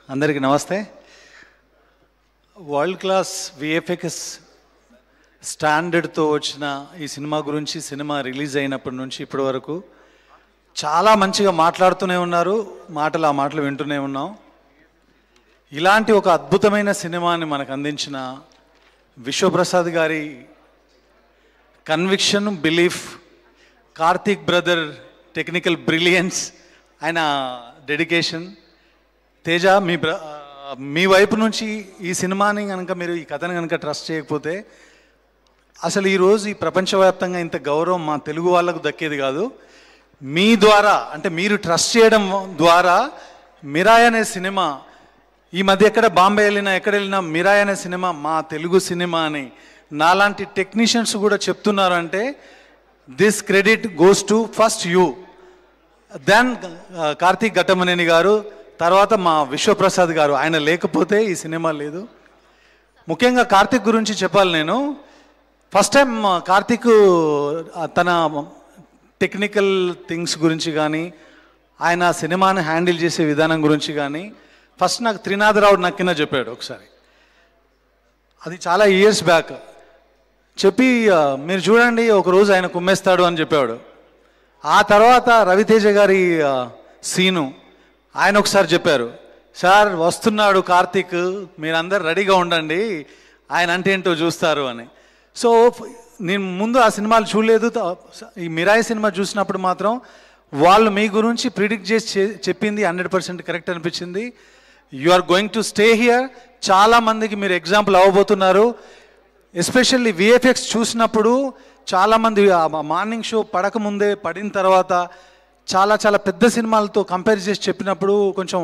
అందరికీ నమస్తే. World class VFX స్టాండర్డ్తో వచ్చిన ఈ సినిమా గురించి, సినిమా రిలీజ్ అయినప్పటి నుంచి ఇప్పటి వరకు చాలా మంచిగా మాట్లాడుతూనే ఉన్నారు. ఆ మాటలు వింటూనే ఉన్నాం. ఇలాంటి ఒక అద్భుతమైన సినిమాని మనకు అందించిన విశ్వప్రసాద్ గారి conviction, belief, Karthik brother technical brilliance, ఆయన డెడికేషన్, తేజ మీ వైపు నుంచి ఈ సినిమాని కనుక మీరు ఈ కథను కనుక ట్రస్ట్ చేయకపోతే అసలు ఈరోజు ఈ ప్రపంచవ్యాప్తంగా ఇంత గౌరవం మా తెలుగు వాళ్ళకు దక్కేది కాదు. మీ ద్వారా, అంటే మీరు ట్రస్ట్ చేయడం ద్వారా మిరాయ్ అనే సినిమా ఈ మధ్య ఎక్కడ బాంబే వెళ్ళినా ఎక్కడ వెళ్ళినా మిరాయ్ అనే సినిమా మా తెలుగు సినిమా అని నాలాంటి టెక్నీషియన్స్ కూడా చెప్తున్నారు. అంటే this credit goes to first you, then Karthik Ghattamaneni గారు, తర్వాత మా విశ్వప్రసాద్ గారు. ఆయన లేకపోతే ఈ సినిమా లేదు. ముఖ్యంగా కార్తీక్ గురించి చెప్పాలి. నేను ఫస్ట్ టైం కార్తీక్ తన టెక్నికల్ థింగ్స్ గురించి కానీ, ఆయన సినిమాని హ్యాండిల్ చేసే విధానం గురించి కానీ ఫస్ట్ నాకు త్రినాథరావు నక్కిన చెప్పాడు ఒకసారి. అది చాలా ఇయర్స్ బ్యాక్. చెప్పి మీరు చూడండి ఒకరోజు ఆయన కుమ్మేస్తాడు అని చెప్పాడు. ఆ తర్వాత రవితేజ గారి సీను ఆయన ఒకసారి చెప్పారు, సార్ వస్తున్నాడు కార్తీక్, మీరందరు రెడీగా ఉండండి, ఆయన అంటే ఏంటో చూస్తారు అని. సో నేను ముందు ఆ సినిమాలు చూడలేదు. ఈ మిరాయి సినిమా చూసినప్పుడు మాత్రం వాళ్ళు మీ గురించి ప్రిడిక్ట్ చేసి చెప్పింది 100% కరెక్ట్ అనిపించింది. You are going to stay here. చాలామందికి మీరు ఎగ్జాంపుల్ అవ్వబోతున్నారు. ఎస్పెషల్లీ విఎఫ్ఎక్స్ చూసినప్పుడు చాలామంది మార్నింగ్ షో పడకముందే, పడిన తర్వాత చాలా చాలా పెద్ద సినిమాలతో కంపేర్ చేసి చెప్పినప్పుడు కొంచెం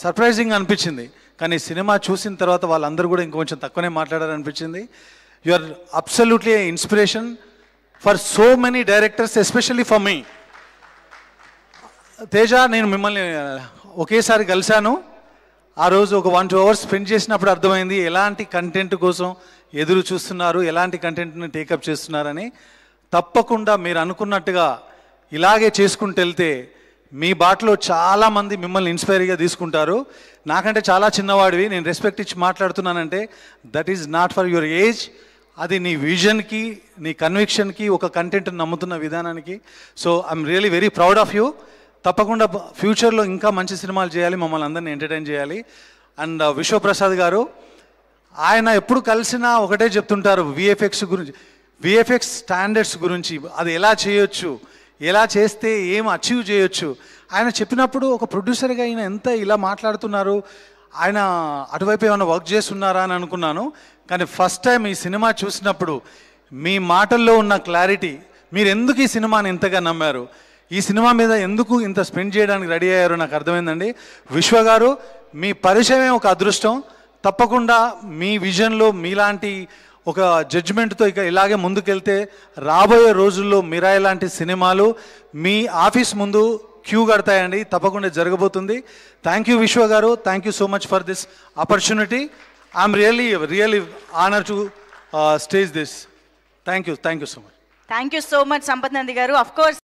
సర్ప్రైజింగ్ అనిపించింది. కానీ సినిమా చూసిన తర్వాత వాళ్ళందరూ కూడా ఇంకొంచెం తక్కువనే మాట్లాడారనిపించింది. You are absolutely inspiration for so many directors, especially for me. Teja, నేను మిమ్మల్ని ఒకేసారి కలిశాను. ఆ రోజు ఒక 1-2 అవర్స్ స్పెండ్ చేసినప్పుడు అర్థమైంది ఎలాంటి కంటెంట్ కోసం ఎదురు చూస్తున్నారు, ఎలాంటి కంటెంట్ని టేకప్ చేస్తున్నారని. తప్పకుండా మీరు అనుకున్నట్టుగా ఇలాగే చేసుకుంటూ వెళ్తే మీ బాటలో చాలామంది మిమ్మల్ని ఇన్స్పైర్గా తీసుకుంటారు. నాకంటే చాలా చిన్నవాడివి, నేను రెస్పెక్ట్ ఇచ్చి మాట్లాడుతున్నానంటే that is not for your age. అది నీ విజన్కి, నీ కన్విక్షన్కి, ఒక కంటెంట్ని నమ్ముతున్న విధానానికి. So I'm really very proud of you. తప్పకుండా ఫ్యూచర్లో ఇంకా మంచి సినిమాలు చేయాలి, మమ్మల్ని అందరినీ ఎంటర్టైన్ చేయాలి. అండ్ విశ్వప్రసాద్ గారు, ఆయన ఎప్పుడు కలిసినా ఒకటే చెప్తుంటారు విఎఫ్ఎక్స్ గురించి, విఎఫ్ఎక్స్ స్టాండర్డ్స్ గురించి, అది ఎలా చేయొచ్చు, ఎలా చేస్తే ఏం అచీవ్ చేయొచ్చు. ఆయన చెప్పినప్పుడు ఒక ప్రొడ్యూసర్గా ఆయన ఎంత ఇలా మాట్లాడుతున్నారు, ఆయన అటువైపు ఏమైనా వర్క్ చేస్తున్నారా అని అనుకున్నాను. కానీ ఫస్ట్ టైం ఈ సినిమా చూసినప్పుడు మీ మాటల్లో ఉన్న క్లారిటీ, మీరు ఎందుకు ఈ సినిమాని ఇంతగా నమ్మారు, ఈ సినిమా మీద ఎందుకు ఇంత స్పెండ్ చేయడానికి రెడీ అయ్యారో నాకు అర్థమైందండి. విశ్వ గారు, మీ పరిచయమే ఒక అదృష్టం. తప్పకుండా మీ విజన్లో మీలాంటి ఒక జడ్జిమెంట్తో ఇక ఇలాగే ముందుకెళ్తే రాబోయే రోజుల్లో మిరాయి లాంటి సినిమాలు మీ ఆఫీస్ ముందు క్యూ కడతాయండి. తప్పకుండా జరగబోతుంది. Thank you Vishwa garu. Thank you so much for this opportunity. I'm really honour to stage this. Thank you so much. Thank you so much Sampath Nandi garu. Of course